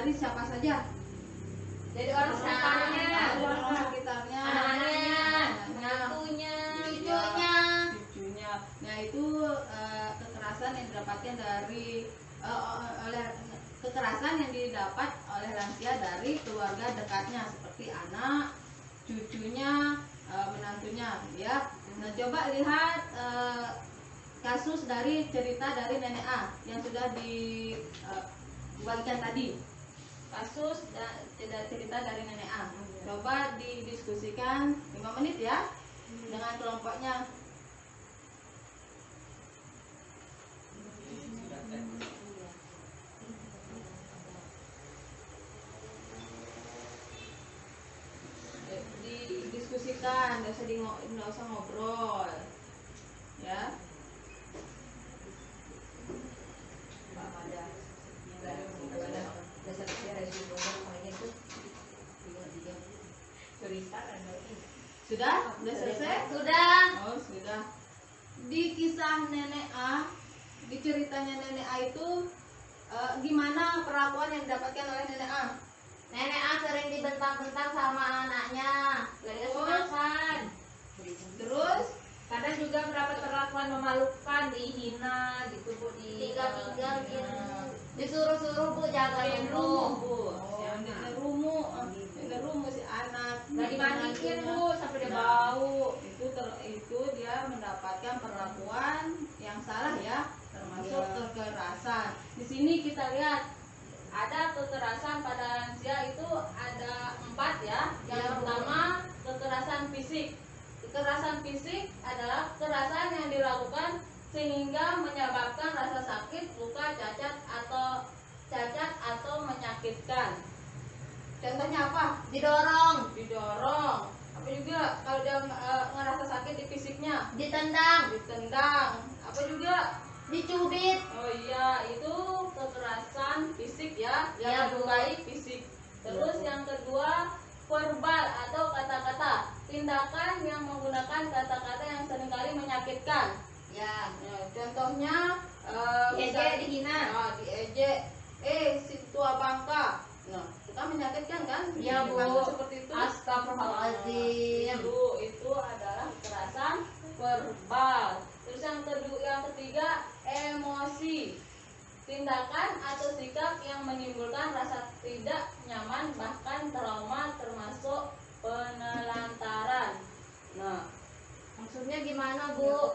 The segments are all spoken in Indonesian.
dari siapa saja? Dari orang sekitarnya, Orang sekitarnya, anak-anaknya, menantunya, cucunya. Nah itu kekerasan yang didapatkan dari oleh kekerasan yang didapat oleh lansia dari keluarga dekatnya seperti anak, cucunya, menantunya, ya. Nah coba lihat kasus dari cerita dari nenek A yang sudah dibagikan tadi. Kasus cerita dari nenek A. Coba didiskusikan 5 menit ya dengan kelompoknya. Didiskusikan, nggak usah ngobrol, ya. Sudah? Sudah selesai? Sudah. Oh, sudah. Di kisah nenek A, di ceritanya nenek A itu gimana perlakuan yang didapatkan oleh nenek A? Nenek A sering dibentang-bentang sama anaknya, gak dikasih makan. Terus Kadang juga mendapat perlakuan memalukan, dihina gitu Bu, tinggal gitu. Disuruh-suruh Bu jagain rumah, rumah. Bu. Yang rumah si anak. Nggak dimandiin Bu sampai dia bau. Itu dia mendapatkan perlakuan yang salah ya, termasuk kekerasan. Di sini kita lihat ada kekerasan pada lansia itu ada 4 ya. Yang pertama kekerasan fisik. Kekerasan fisik adalah kekerasan yang dilakukan sehingga menyebabkan rasa sakit, luka, cacat atau menyakitkan. Contohnya apa? Didorong, Apa juga kalau dia ngerasa sakit di fisiknya? ditendang, Apa juga? dicubit. Oh iya, itu kekerasan fisik ya, Iya, yang Bu. baik fisik. Terus yang kedua verbal atau kata-kata, tindakan yang menggunakan kata-kata yang seringkali menyakitkan. Ya, Contohnya diejek, dihina. diejek, si tua bangka. Nah, itu kan menyakitkan kan? Ya, Bu. Bangka seperti itu. Astagfirullahaladzim. Itu adalah kekerasan verbal. Terus yang ketiga emosi, tindakan atau sikap yang menimbulkan rasa tidak nyaman bahkan trauma termasuk penelantaran. Nah, Maksudnya gimana Bu?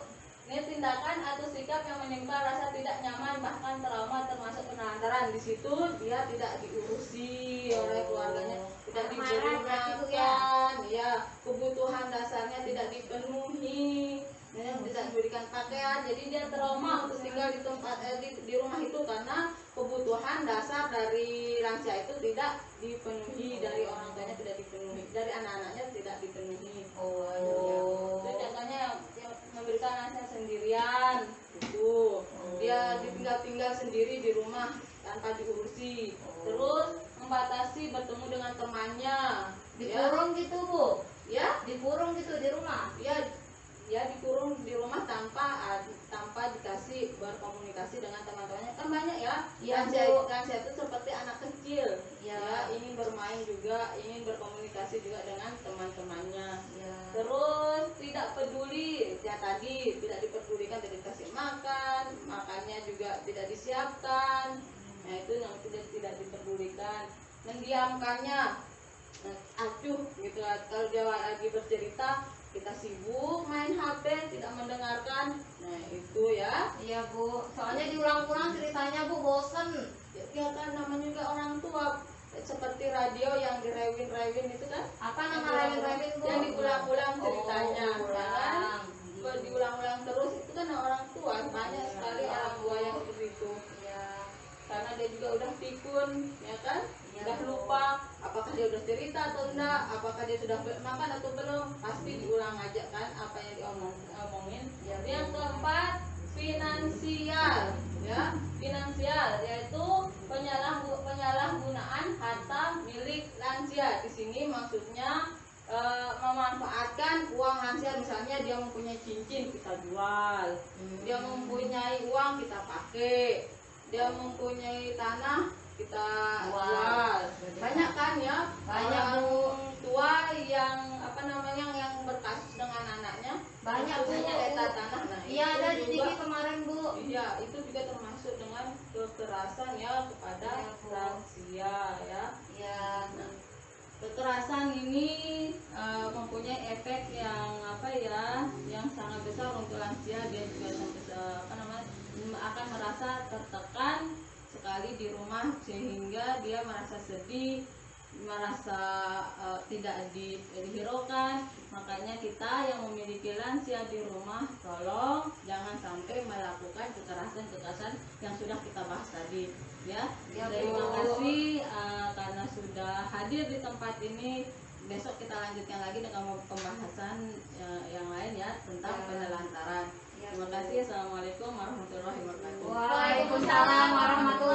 ini tindakan atau sikap yang menimbulkan rasa tidak nyaman bahkan trauma termasuk penelantaran. Di situ dia tidak diurusi oleh keluarganya, tidak diberi makan, ya, kebutuhan dasarnya tidak dipenuhi, tidak diberikan pakaian. Jadi dia trauma untuk tinggal di tempat di rumah itu karena kebutuhan dasar dari lansia itu tidak dipenuhi, dari orang tuanya tidak dipenuhi, dari anak-anaknya tidak dipenuhi. Itu contohnya yang memberikan lansia sendirian gitu. Dia ditinggal sendiri di rumah tanpa diurusi. Terus membatasi bertemu dengan temannya. Dikurung gitu Bu? Ya, Dikurung gitu di rumah? ya dikurung di rumah tanpa dikasih berkomunikasi dengan teman-temannya. Kan banyak ya. Iya, Bu. Lansia itu seperti anak kecil. Ya. Ya, ingin bermain juga, ingin berkomunikasi juga dengan teman-temannya. Ya. Terus tidak peduli, ya tadi tidak diperdulikan, tidak dikasih makan, makannya juga tidak disiapkan. Nah itu yang tidak diperdulikan. Mendiamkannya, acuh gitu. Kalau dia lagi bercerita, kita sibuk main HP, tidak mendengarkan. Nah itu ya. Iya Bu, soalnya diulang-ulang ceritanya Bu, bosen. Ya kan namanya juga orang tua. Seperti radio yang direwin itu kan. Apa nama rewin-rewin Bu? Yang diulang-ulang ceritanya. Oh, ulang. Kan? Diulang-ulang terus itu kan orang tua. Banyak sekali orang tua yang seperti itu. Iya. Karena dia juga udah pikun, ya kan? Iya, Udah Bu. lupa apakah dia udah cerita atau enggak, apakah dia sudah makan atau belum. Pasti diulang aja kan apa yang diomongin. Iya, Bu. Yang keempat, finansial, ya. Finansial yaitu penyalahgunaan harta milik lansia. Di sini maksudnya memanfaatkan uang lansia. Misalnya dia mempunyai cincin, kita jual. Dia mempunyai uang, kita pakai. Dia mempunyai tanah, kita Jual. jual. Banyak kan ya, Banyak, orang Bu. tua yang apa namanya yang berkasus dengan anaknya Banyak, Bu. punya eta tanah. Nah, Iya, itu ada di juga, TV kemarin, Bu. iya, itu juga termasuk dengan kekerasan ya kepada Iya, Bu. lansia ya. Iya. Nah, kekerasan ini mempunyai efek yang apa ya, yang sangat besar untuk lansia. Dia juga apa namanya akan merasa tertekan sekali di rumah sehingga dia merasa sedih, merasa tidak dihiraukan. Makanya kita yang memiliki lansia di rumah, tolong jangan sampai melakukan kekerasan yang sudah kita bahas tadi ya. Ya, Terima Bu. kasih karena sudah hadir di tempat ini. Besok kita lanjutkan lagi dengan pembahasan yang lain ya tentang Ya. penelantaran. Ya, Terima Bu. kasih. Assalamualaikum warahmatullahi wabarakatuh. Waalaikumsalam warahmatullahi